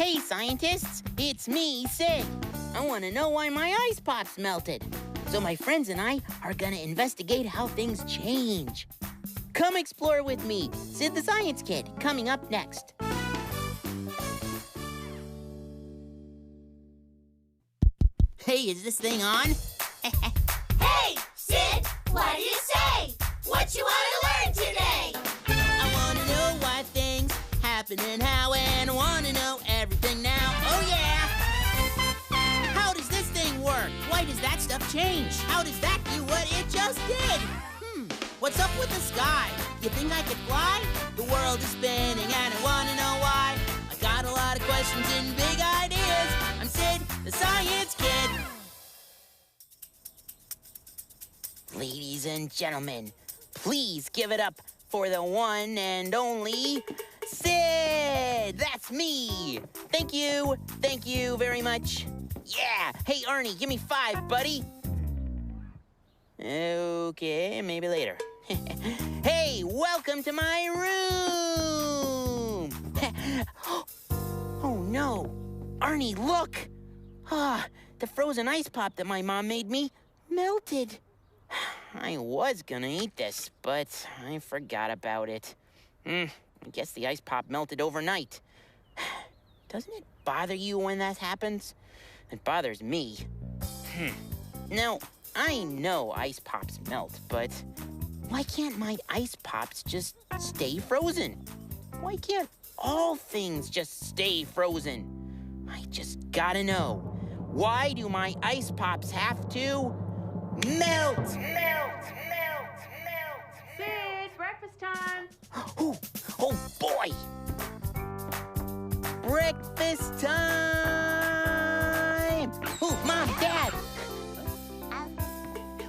Hey, scientists, it's me, Sid. I want to know why my ice pops melted. So my friends and I are going to investigate how things change. Come explore with me, Sid the Science Kid, coming up next. Hey, is this thing on? Hey, Sid, what do you say? What you want to learn today? I want to know why things happen and how, and want to know everything now. Oh, yeah! How does this thing work? Why does that stuff change? How does that do what it just did? What's up with the sky? You think I could fly? The world is spinning and I want to know why. I got a lot of questions and big ideas. I'm Sid, the Science Kid. Ladies and gentlemen, please give it up for the one and only Sid! That's me! Thank you very much. Yeah! Hey, Ernie, give me 5, buddy. Okay, maybe later. Hey, welcome to my room! Oh, no. Ernie, look! The frozen ice pop that my mom made me melted. I was gonna eat this, but I forgot about it. I guess the ice pop melted overnight. Doesn't it bother you when that happens? It bothers me. Now, I know ice pops melt, but why can't my ice pops just stay frozen? Why can't all things just stay frozen? I just gotta know. Why do my ice pops have to melt? Sid, breakfast time. Oh boy! Breakfast time! Oh, Mom, Dad!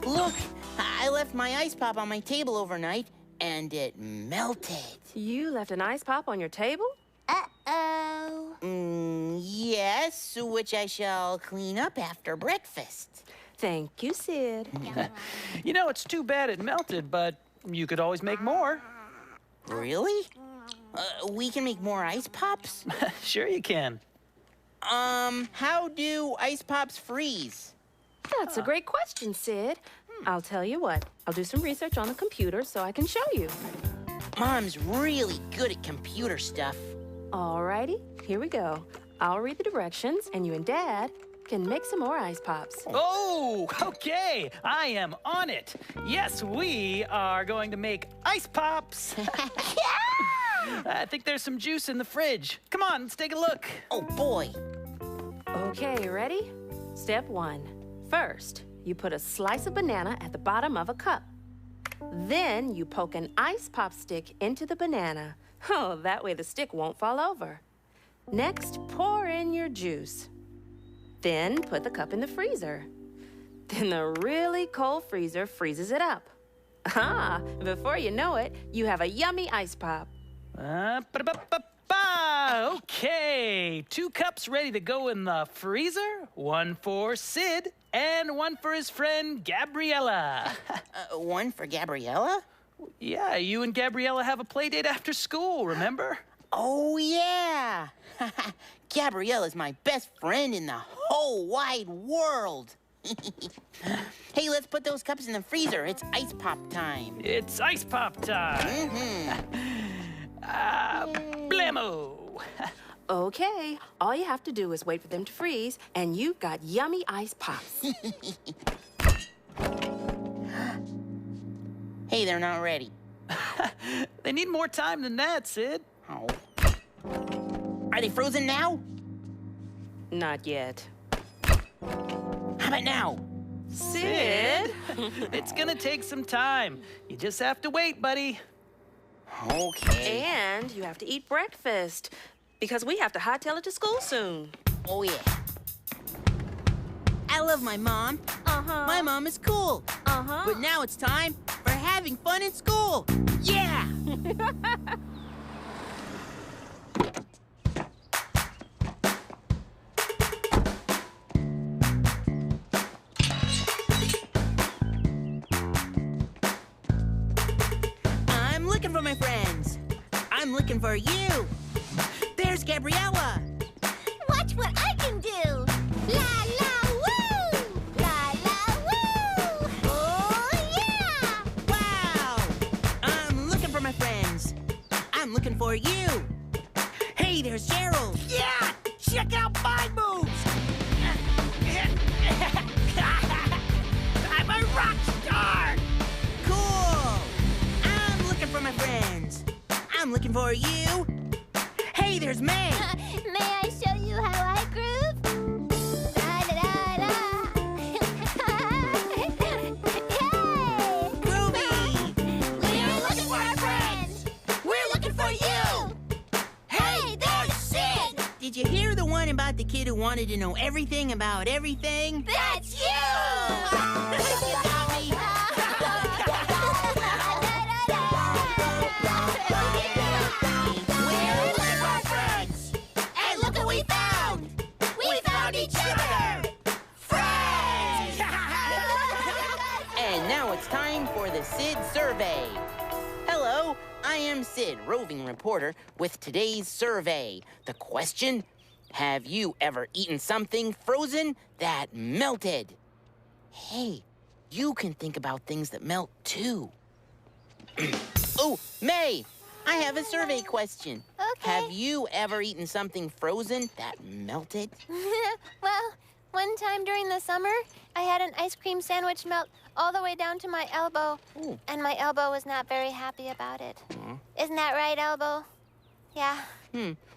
Look, I left my ice pop on my table overnight, and it melted. You left an ice pop on your table? Uh-oh. Yes, which I shall clean up after breakfast. Thank you, Sid. You know, it's too bad it melted, but you could always make more. Really? We can make more ice pops? Sure you can. How do ice pops freeze? That's a great question, Sid. I'll tell you what. I'll do some research on the computer so I can show you. Mom's really good at computer stuff. Alrighty, here we go. I'll read the directions, and you and Dad can make some more ice pops. Oh, okay. I am on it. Yes, we are going to make ice pops. I think there's some juice in the fridge. Come on, let's take a look. Oh, boy. Okay, ready? Step 1. First, you put a slice of banana at the bottom of a cup. Then you poke an ice pop stick into the banana. Oh, that way the stick won't fall over. Next, pour in your juice. Then put the cup in the freezer. Then the really cold freezer freezes it up. Before you know it, you have a yummy ice pop. Okay, 2 cups ready to go in the freezer. 1 for Sid and 1 for his friend Gabriella. 1 for Gabriella? Yeah, you and Gabriella have a play date after school, remember? Oh, yeah. Gabriella's my best friend in the whole wide world. Hey, let's put those cups in the freezer. It's ice pop time. It's ice pop time. Blammo. Okay, all you have to do is wait for them to freeze, and you've got yummy ice pops. Hey, they're not ready. They need more time than that, Sid. Oh. Are they frozen now? Not yet. How about now? Sid? It's gonna take some time. You just have to wait, buddy. Okay. And you have to eat breakfast, because we have to hightail it to school soon. Oh, yeah. I love my mom. My mom is cool. But now it's time for having fun in school. Yeah! I'm looking for my friends. I'm looking for you. There's Gabriella. Hey, there's Gerald. Yeah! Check out my moves! I'm a rock star! Cool. I'm looking for my friends. I'm looking for you. Hey, there's May. May I show you how I groove? Da-da-da-da. Yay! Groovy. We're looking for our friends. We're looking for you. Hey, there's Sid. Did you hear the one about the kid who wanted to know everything about everything? That's you. You got me. We're looking for our friends. And look what we found. We found each other. Friends. And now it's time for the Sid Survey. Hello, I am Sid, roving reporter, with today's survey. The question, have you ever eaten something frozen that melted? Hey, you can think about things that melt too. Oh, May, I have a survey question. Okay. Have you ever eaten something frozen that melted? Well, one time during the summer, I had an ice cream sandwich melt all the way down to my elbow. Ooh. And my elbow was not very happy about it. Isn't that right, Elbow? Yeah.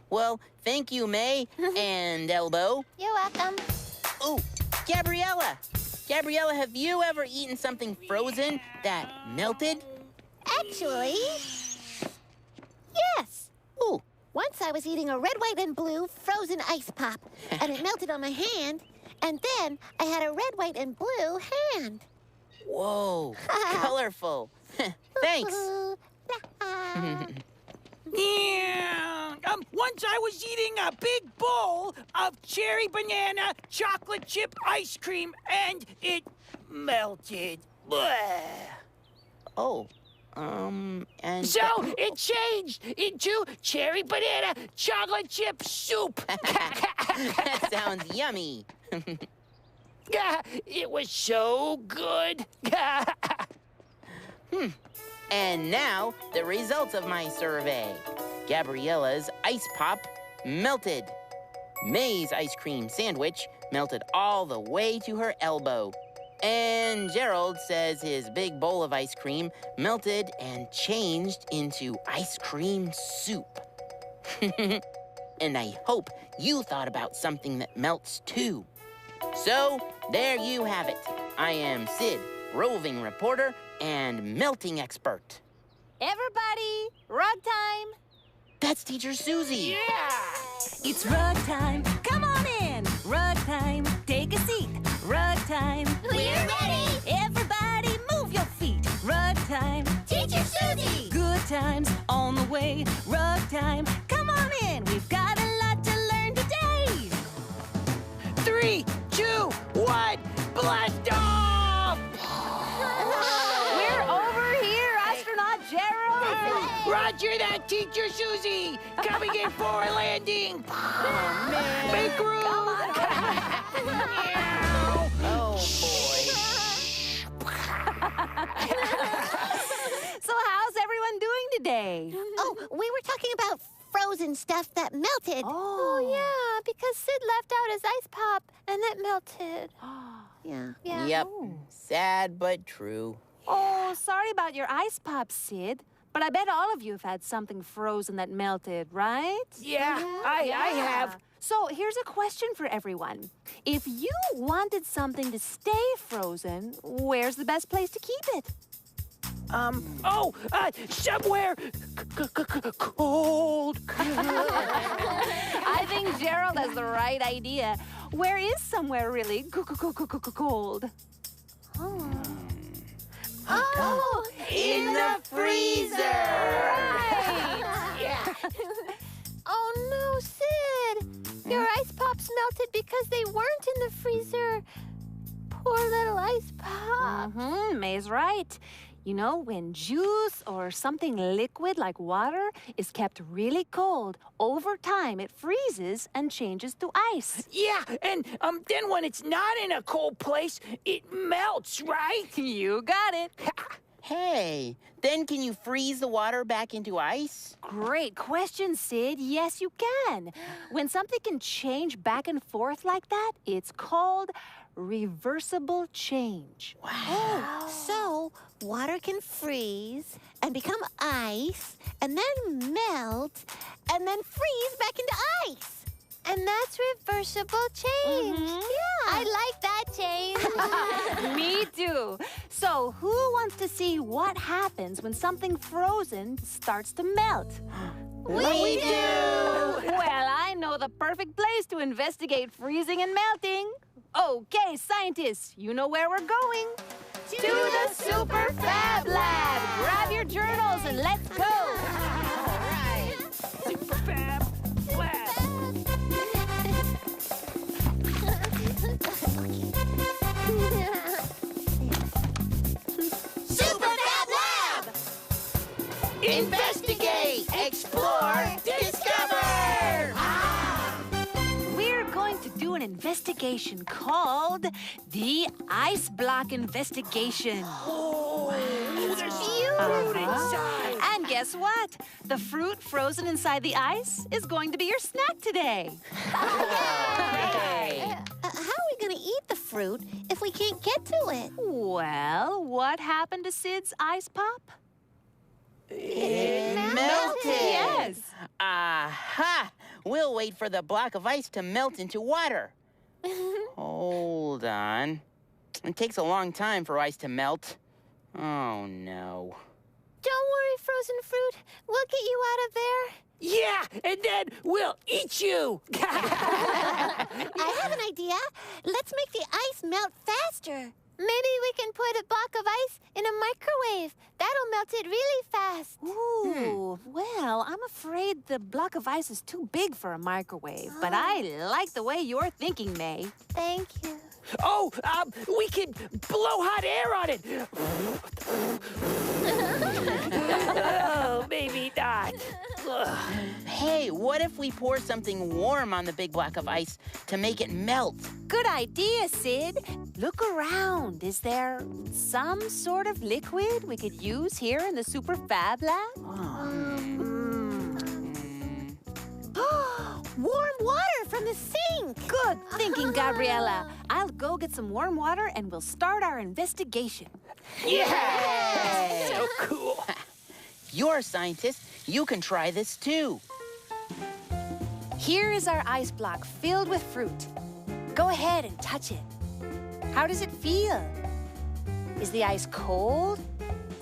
Well, thank you, May and Elbow. You're welcome. Oh, Gabriella. Gabriella, have you ever eaten something frozen that melted? Actually, yes. Ooh, Once I was eating a red, white, and blue frozen ice pop, and it melted on my hand, and then I had a red, white, and blue hand. whoa, colorful. Thanks. Yeah. Once I was eating a big bowl of cherry banana chocolate chip ice cream, and it melted. Bleh. Oh, and... So it changed into cherry banana chocolate chip soup. that sounds yummy. It was so good. And now, the results of my survey. Gabriella's ice pop melted. May's ice cream sandwich melted all the way to her elbow. And Gerald says his big bowl of ice cream melted and changed into ice cream soup. And I hope you thought about something that melts too. So, there you have it. I am Sid, roving reporter and melting expert. Everybody, rug time. That's Teacher Susie. It's rug time. Come on in. Rug time. Take a seat. Rug time. We're ready. Everybody, move your feet. Rug time. Teacher Susie. Good times on the way. Rug time. Come on in. We've got a lot to learn today. 3, 2, 1, blast off! We're over here, astronaut Gerald. Roger that, Teacher Susie. Coming in for a landing. Oh, man. Make room. Oh, boy. So how's everyone doing today? Oh, we were talking about frozen stuff that melted. Oh, yeah, because Sid left out his ice pop and it melted. Yeah. Yeah. Yep. Sad but true. Oh, sorry about your ice pop, Sid. But I bet all of you have had something frozen that melted, right? Yeah, I have. So here's a question for everyone. If you wanted something to stay frozen, where's the best place to keep it? Somewhere cold. I think Gerald has the right idea. Where is somewhere really cold? Oh, In the freezer! Yeah. oh no, Sid. Your ice pops melted because they weren't in the freezer. Poor little ice pop. May's right. You know, when juice or something liquid like water is kept really cold, over time it freezes and changes to ice. Yeah, and then when it's not in a cold place, it melts, right? You got it. Hey, then can you freeze the water back into ice? Great question, Sid. Yes, you can. When something can change back and forth like that, it's called reversible change. Oh, so water can freeze and become ice and then melt and then freeze back into ice. And that's reversible change. Yeah. I like that change. Me too. So, who wants to see what happens when something frozen starts to melt? We do! Well, I know the perfect place to investigate freezing and melting. Okay, scientists, you know where we're going. To the Super Fab Lab. Grab your journals and let's go. All right. Super Fab Lab. Super Fab Lab! Investigate, explore, discover! We're going to do an investigation called the Ice Block Investigation. There's fruit inside. And guess what? The fruit frozen inside the ice is going to be your snack today. Hey. How are we going to eat the fruit if we can't get to it? Well, what happened to Sid's ice pop? It melted. Yes. Aha! We'll wait for the block of ice to melt into water. Hold on. It takes a long time for ice to melt. Oh, no. Don't worry, frozen fruit. We'll get you out of there. Yeah, and then we'll eat you. I have an idea. Let's make the ice melt faster. Maybe we can put a block of ice in a microwave. That'll melt it really fast. Ooh, well, I'm afraid the block of ice is too big for a microwave, but I like the way you're thinking, May. Thank you. Oh, we can blow hot air on it. Oh, maybe not. Ugh. Hey, what if we pour something warm on the big block of ice to make it melt? Good idea, Sid. Look around. Is there some sort of liquid we could use here in the Super Fab Lab? Warm water from the sink. Good thinking, Gabriella. I'll go get some warm water and we'll start our investigation. Yeah! So cool. You're a scientist. You can try this too. Here is our ice block filled with fruit. Go ahead and touch it. How does it feel? Is the ice cold?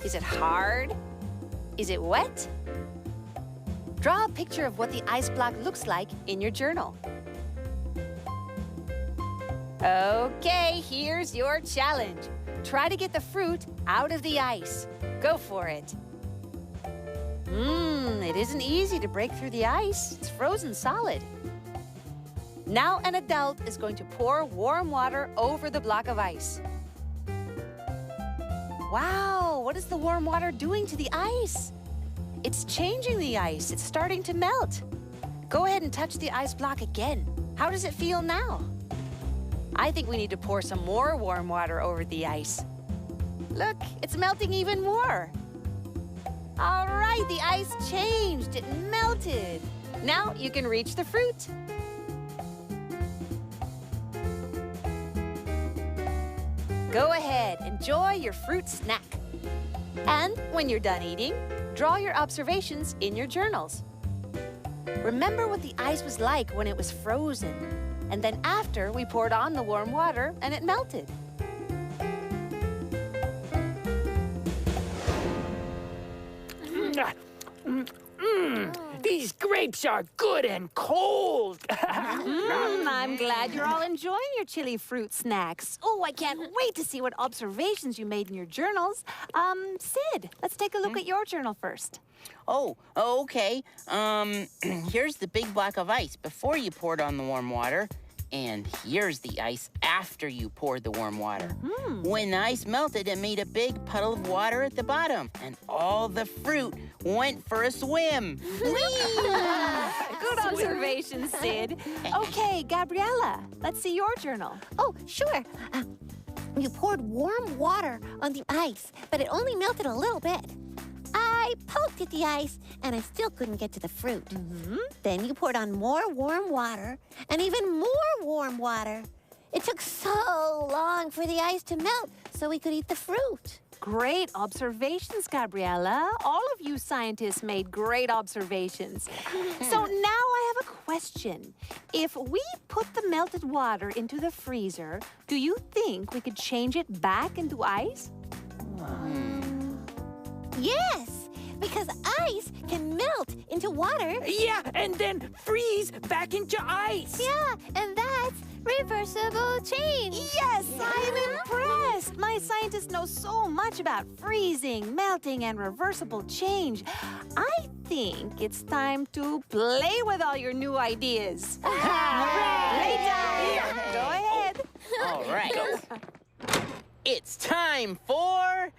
Is it hard? Is it wet? Draw a picture of what the ice block looks like in your journal. Okay, here's your challenge. Try to get the fruit out of the ice. Go for it. It isn't easy to break through the ice. It's frozen solid. Now an adult is going to pour warm water over the block of ice. Wow, what is the warm water doing to the ice? It's changing the ice. It's starting to melt. Go ahead and touch the ice block again. How does it feel now? I think we need to pour some more warm water over the ice. Look, it's melting even more. All right, the ice changed. It melted. Now you can reach the fruit. Go ahead, enjoy your fruit snack. And when you're done eating, draw your observations in your journals. Remember what the ice was like when it was frozen, and then after we poured on the warm water and it melted. These grapes are good and cold. I'm glad you're all enjoying your chili fruit snacks. Oh, I can't wait to see what observations you made in your journals. Sid, let's take a look at your journal first. Oh, okay. Here's the big block of ice before you poured on the warm water. And here's the ice after you poured the warm water. When the ice melted, it made a big puddle of water at the bottom. And all the fruit went for a swim. Good observation, Sid. Okay, Gabriella, let's see your journal. Oh, sure. You poured warm water on the ice, but it only melted a little bit. I poked at the ice, and I still couldn't get to the fruit. Then you poured on more warm water, and even more warm water. It took so long for the ice to melt so we could eat the fruit. Great observations, Gabriella. All of you scientists made great observations. So now I have a question. If we put the melted water into the freezer, do you think we could change it back into ice? Yes, because ice can melt into water. Yeah, and then freeze back into ice. Yeah, and that's reversible change. Yes, I'm impressed. My scientists know so much about freezing, melting, and reversible change. I think it's time to play with all your new ideas. Playtime. Go ahead. All right. It's time for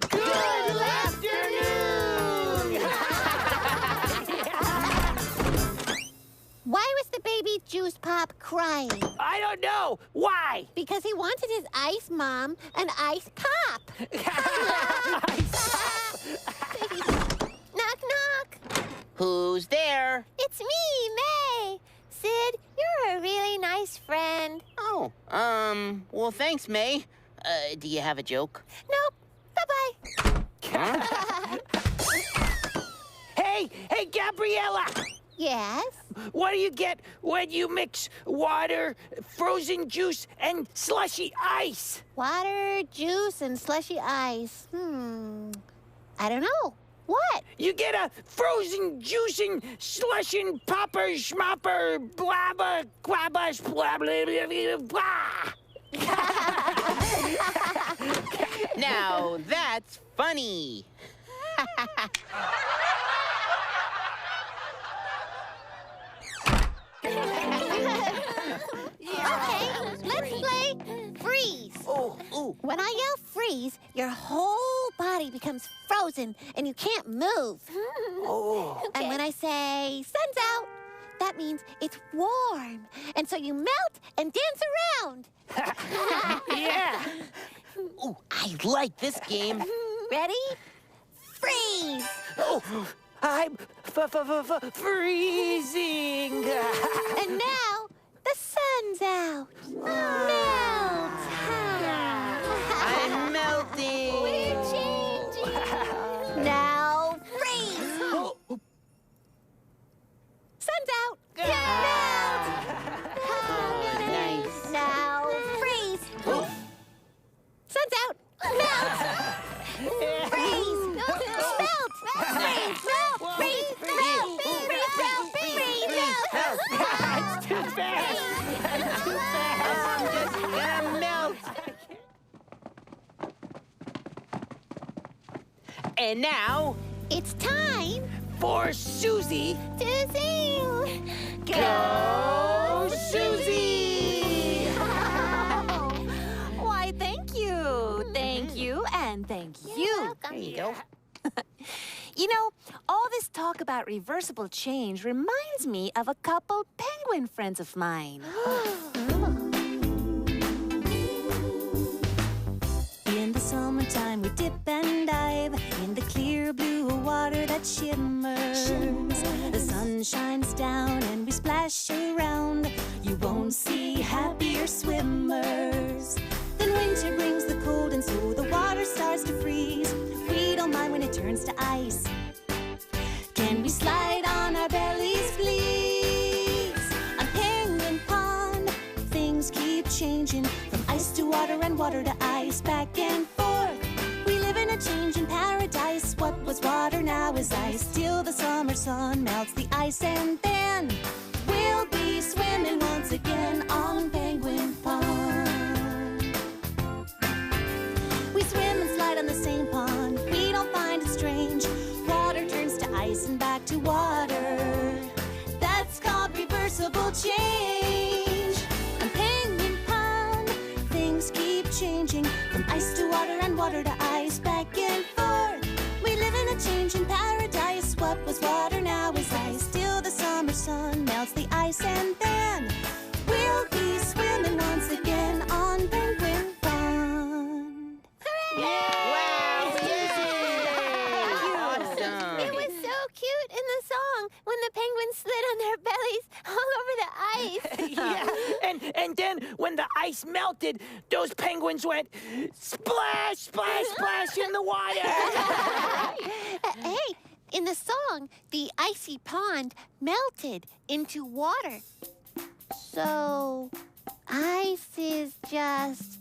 Good afternoon! Why was the baby Juice Pop crying? I don't know. Why? Because he wanted his ice mom an ice pop. Knock, knock. Who's there? It's me, May. Sid, you're a really nice friend. Oh, well, thanks, May. Do you have a joke? Nope. Bye-bye. Hey, Gabriella! Yes? What do you get when you mix water, frozen juice, and slushy ice? Water, juice, and slushy ice. I don't know. What? You get a frozen juicing, slushin' popper, schmopper, blabba, quabba, blah, blah, blah, blah, blah. Now that's funny. Okay, let's play freeze. Ooh. When I yell freeze, your whole body becomes frozen and you can't move. And when I say sun's out, that means it's warm. And so you melt and dance around. Yeah. Ooh, I like this game. Ready? Freeze! Oh, I'm freezing. And now the sun's out. Melt! I'm melting. We're changing. Now freeze! Sun's out. Melt! Nice. Now freeze! Sun's out. Melt! Freeze! Melt! Freeze! Melt! Freeze! Melt! Freeze! Melt! Freeze! Melt! It's too fast. I'm just gonna melt. And now, It's time For Susie. To sing. go Susie! Why, thank you. Thank you, and thank you. There you go. You know, all this talk about reversible change reminds me of a couple penguin friends of mine. In the summertime, we dip and dive in the clear blue water that shimmers. The sun shines down and we splash around. You won't see happier swimmers. Then winter brings the cold and so the water starts to freeze. We don't mind when it turns to ice. Can we slide on our bellies, please? On Penguin Pond, things keep changing from ice to water and water to ice, back and forth. We live in a changing paradise. What was water now is ice. Till the summer sun melts the ice, and then we'll be swimming once again on Penguin Pond. We swim and slide on the same pond. We don't find it strange. Water turns to ice and back to water. That's called reversible change. On Penguin Pond, things keep changing from ice to water and water to ice, back and forth. We live in a changing paradise. What was water now is ice. Till the summer sun melts the ice, and then we'll be swimming once again on Penguin Pond. ice melted, those penguins went splash, splash, splash in the water. Hey, in the song, the icy pond melted into water. So, ice is just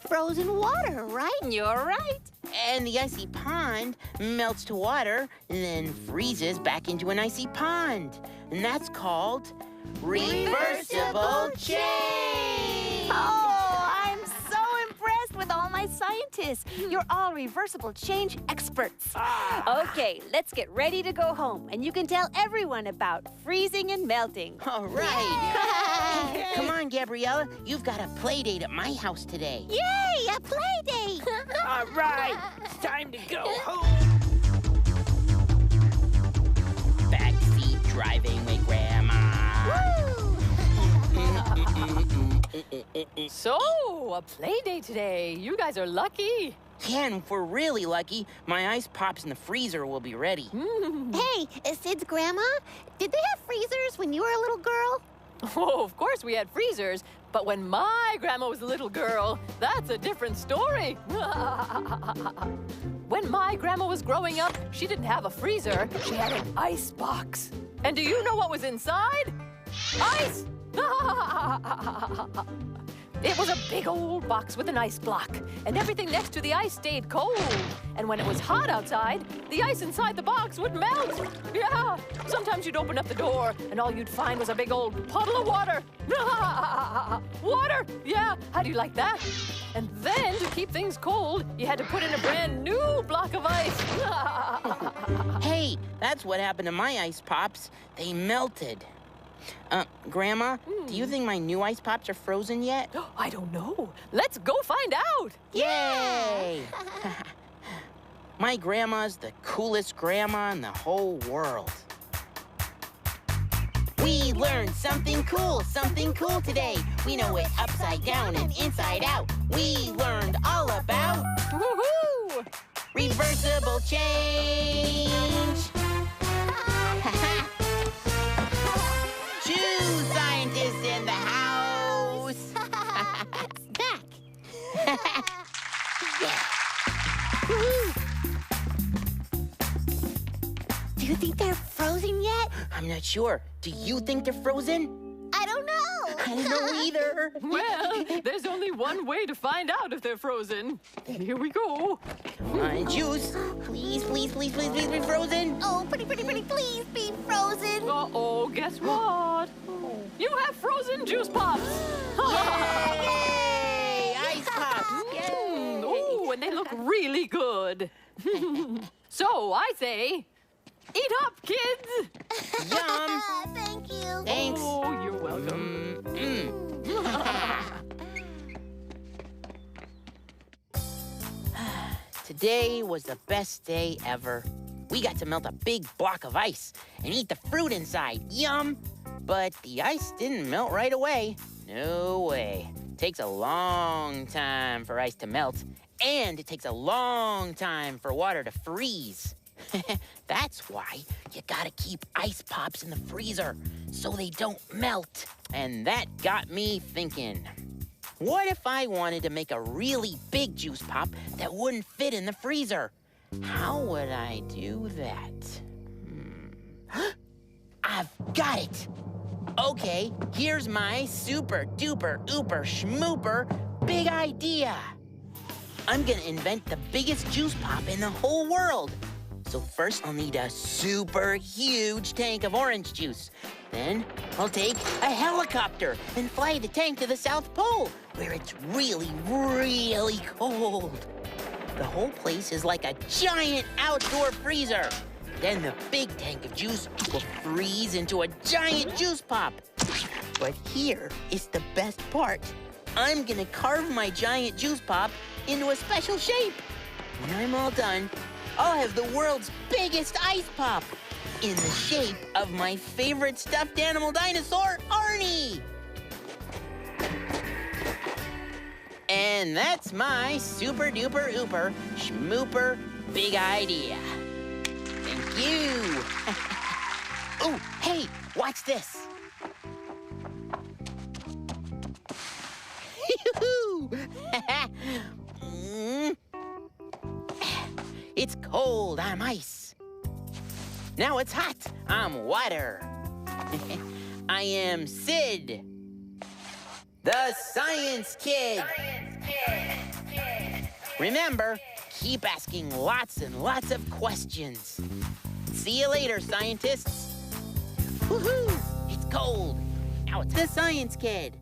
frozen water, right? You're right. And the icy pond melts to water and then freezes back into an icy pond. And that's called reversible change. Oh, I'm so impressed with all my scientists. You're all reversible change experts. Okay, let's get ready to go home, and you can tell everyone about freezing and melting. All right. Come on, Gabriella. You've got a play date at my house today. Yay, a play date! All right, it's time to go home. Backseat driving with Grandma. So, a play day today. You guys are lucky. Yeah, and if we're really lucky, my ice pops in the freezer will be ready. Hey, Sid's grandma, did they have freezers when you were a little girl? Oh, of course we had freezers, but when my grandma was a little girl, that's a different story. When my grandma was growing up, she didn't have a freezer. She had an ice box. And do you know what was inside? Ice! It was a big old box with an ice block, and everything next to the ice stayed cold. And when it was hot outside, the ice inside the box would melt. Yeah, sometimes you'd open up the door, and all you'd find was a big old puddle of water. Water! Yeah, how do you like that? And then, to keep things cold, you had to put in a brand new block of ice. Hey, that's what happened to my ice pops. They melted. Grandma, do you think my new ice pops are frozen yet? I don't know. Let's go find out. Yay! My grandma's the coolest grandma in the whole world. We learned something cool today. We know it upside down and inside out. We learned all about Woohoo! reversible change. Two scientists in the house. Back. Do you think they're frozen yet? I'm not sure. Do you think they're frozen? I don't know. I don't know either. Well, there's only one way to find out if they're frozen. Here we go. Come on, juice. Please, please, please, please, please be frozen. Oh, pretty, please be frozen. Uh-oh, guess what? You have frozen juice pops. Yay! Ice pops. Ooh, and they look really good. So I say, eat up, kids. Yum. Thank you. Thanks. Oh, you're welcome. Today was the best day ever. We got to melt a big block of ice and eat the fruit inside. Yum! But the ice didn't melt right away. No way. It takes a long time for ice to melt, and it takes a long time for water to freeze. That's why you gotta keep ice pops in the freezer so they don't melt. And that got me thinking. What if I wanted to make a really big juice pop that wouldn't fit in the freezer? How would I do that? I've got it! Okay, here's my super duper ooper schmooper big idea. I'm gonna invent the biggest juice pop in the whole world. So first I'll need a super huge tank of orange juice. Then I'll take a helicopter and fly the tank to the South Pole, where it's really, really cold. The whole place is like a giant outdoor freezer. Then the big tank of juice will freeze into a giant juice pop. But here is the best part. I'm gonna carve my giant juice pop into a special shape. When I'm all done, I'll have the world's biggest ice pop in the shape of my favorite stuffed animal dinosaur, Arnie. And that's my super duper ooper schmooper big idea. Thank you. Oh, hey, watch this. Yoo-hoo! It's cold, I'm ice. Now it's hot, I'm water. I am Sid, the Science Kid. Remember, keep asking lots and lots of questions. See you later, scientists. Woohoo! It's cold. Now it's the Science Kid.